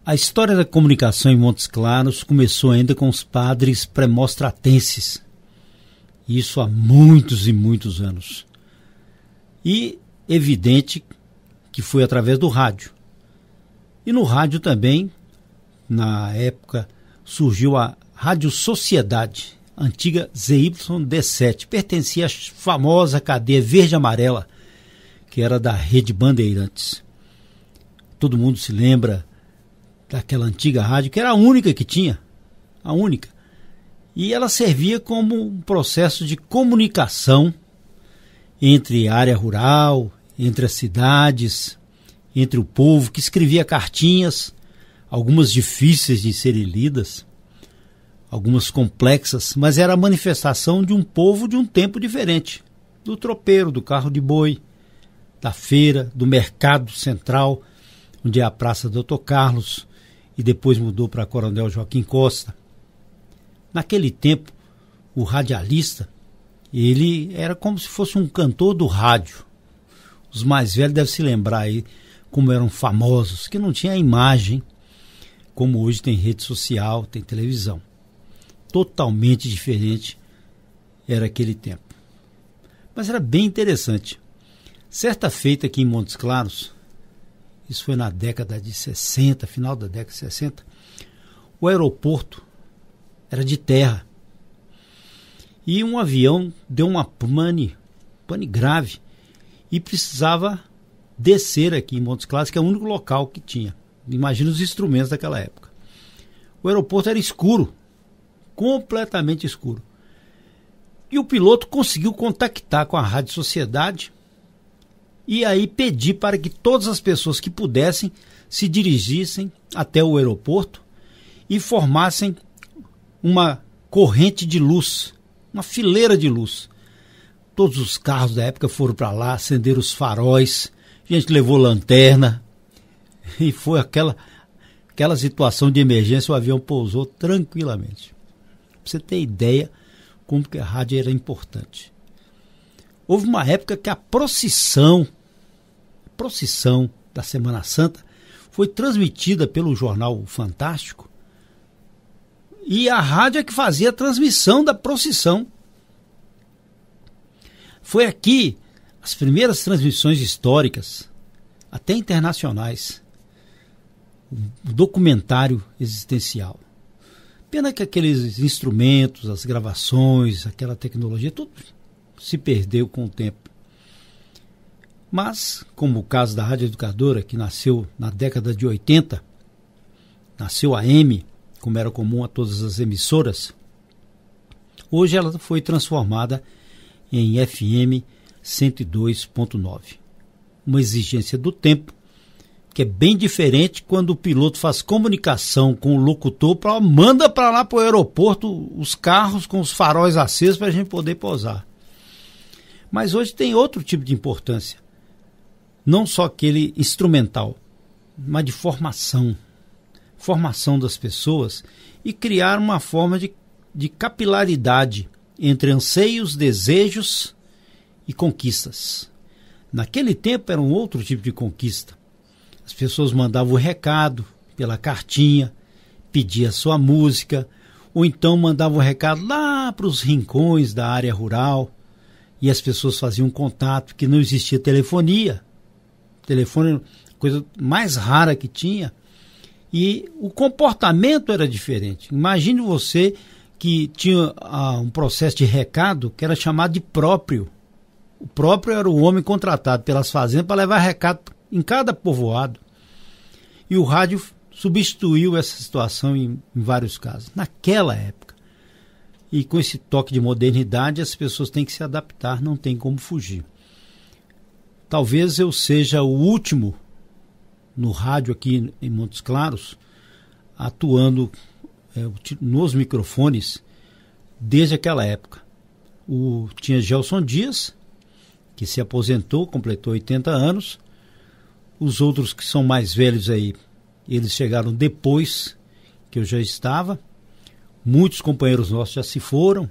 A história da comunicação em Montes Claros começou ainda com os padres premostratenses. Isso há muitos e muitos anos. E evidente que foi através do rádio. E no rádio também, na época, surgiu a Rádio Sociedade, antiga ZYD7, pertencia à famosa cadeia verde-amarela, que era da Rede Bandeirantes. Todo mundo se lembra daquela antiga rádio, que era a única que tinha, a única. E ela servia como um processo de comunicação entre a área rural, entre as cidades, entre o povo, que escrevia cartinhas, algumas difíceis de serem lidas, algumas complexas, mas era a manifestação de um povo de um tempo diferente, do tropeiro, do carro de boi, da feira, do mercado central, onde é a Praça Doutor Carlos, e depois mudou para Coronel Joaquim Costa. Naquele tempo, o radialista, ele era como se fosse um cantor do rádio. Os mais velhos devem se lembrar aí como eram famosos, que não tinha imagem, como hoje tem rede social, tem televisão. Totalmente diferente era aquele tempo. Mas era bem interessante. Certa feita aqui em Montes Claros, isso foi na década de 60, final da década de 60, o aeroporto era de terra. E um avião deu uma pane grave e precisava descer aqui em Montes Claros, que é o único local que tinha. Imagina os instrumentos daquela época. O aeroporto era escuro, completamente escuro. E o piloto conseguiu contactar com a Rádio Sociedade e aí pedir para que todas as pessoas que pudessem se dirigissem até o aeroporto e formassem uma corrente de luz, uma fileira de luz. Todos os carros da época foram para lá, acenderam os faróis, a gente levou lanterna e foi aquela situação de emergência, o avião pousou tranquilamente. Para você ter ideia como que a rádio era importante. Houve uma época que a procissão da Semana Santa foi transmitida pelo jornal Fantástico e a rádio é que fazia a transmissão da procissão. Foi aqui as primeiras transmissões históricas, até internacionais, o documentário existencial. Pena que aqueles instrumentos, as gravações, aquela tecnologia, tudo se perdeu com o tempo. Mas, como o caso da Rádio Educadora, que nasceu na década de 80, nasceu AM, como era comum a todas as emissoras, hoje ela foi transformada em FM 102.9. Uma exigência do tempo, que é bem diferente quando o piloto faz comunicação com o locutor, manda para lá para o aeroporto os carros com os faróis acesos para a gente poder pousar. Mas hoje tem outro tipo de importância. Não só aquele instrumental, mas de formação das pessoas e criar uma forma de capilaridade entre anseios, desejos e conquistas. Naquele tempo era um outro tipo de conquista. As pessoas mandavam o recado pela cartinha, pediam a sua música, ou então mandavam o recado lá para os rincões da área rural e as pessoas faziam contato, porque não existia telefonia. Telefone era a coisa mais rara que tinha. E o comportamento era diferente. Imagine você que tinha um processo de recado que era chamado de próprio. O próprio era o homem contratado pelas fazendas para levar recado em cada povoado. E o rádio substituiu essa situação em vários casos. Naquela época. E com esse toque de modernidade, as pessoas têm que se adaptar, não tem como fugir. Talvez eu seja o último no rádio aqui em Montes Claros, atuando nos microfones desde aquela época. Tinha Gelson Dias, que se aposentou, completou 80 anos. Os outros que são mais velhos aí, eles chegaram depois que eu já estava. Muitos companheiros nossos já se foram.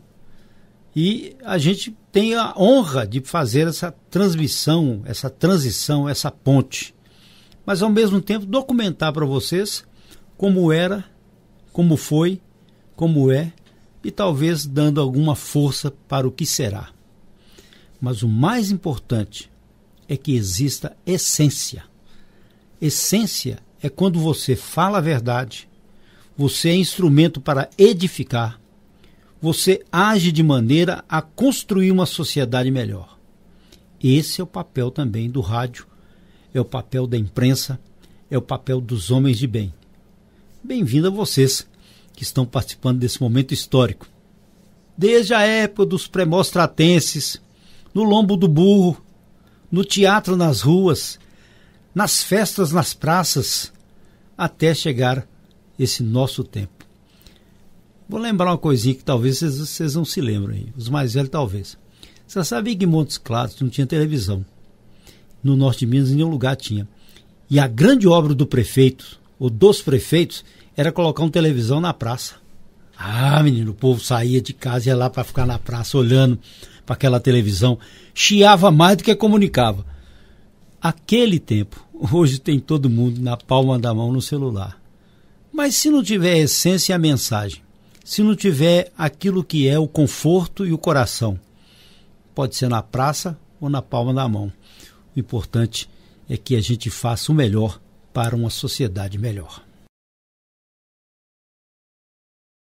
E a gente tem a honra de fazer essa transmissão, essa transição, essa ponte. Mas ao mesmo tempo documentar para vocês como era, como foi, como é, e talvez dando alguma força para o que será. Mas o mais importante é que exista essência. Essência é quando você fala a verdade, você é instrumento para edificar, você age de maneira a construir uma sociedade melhor. Esse é o papel também do rádio, é o papel da imprensa, é o papel dos homens de bem. Bem-vindo a vocês que estão participando desse momento histórico. Desde a época dos pré-mostratenses, no lombo do burro, no teatro nas ruas, nas festas nas praças, até chegar esse nosso tempo. Vou lembrar uma coisinha que talvez vocês não se lembrem, os mais velhos talvez. Você sabia que em Montes Claros não tinha televisão? No norte de Minas, em nenhum lugar tinha. E a grande obra do prefeito, ou dos prefeitos, era colocar uma televisão na praça. Ah, menino, o povo saía de casa e ia lá para ficar na praça olhando para aquela televisão. Chiava mais do que comunicava. Aquele tempo, hoje tem todo mundo na palma da mão no celular. Mas se não tiver a essência e a mensagem, se não tiver aquilo que é o conforto e o coração, pode ser na praça ou na palma da mão. O importante é que a gente faça o melhor para uma sociedade melhor.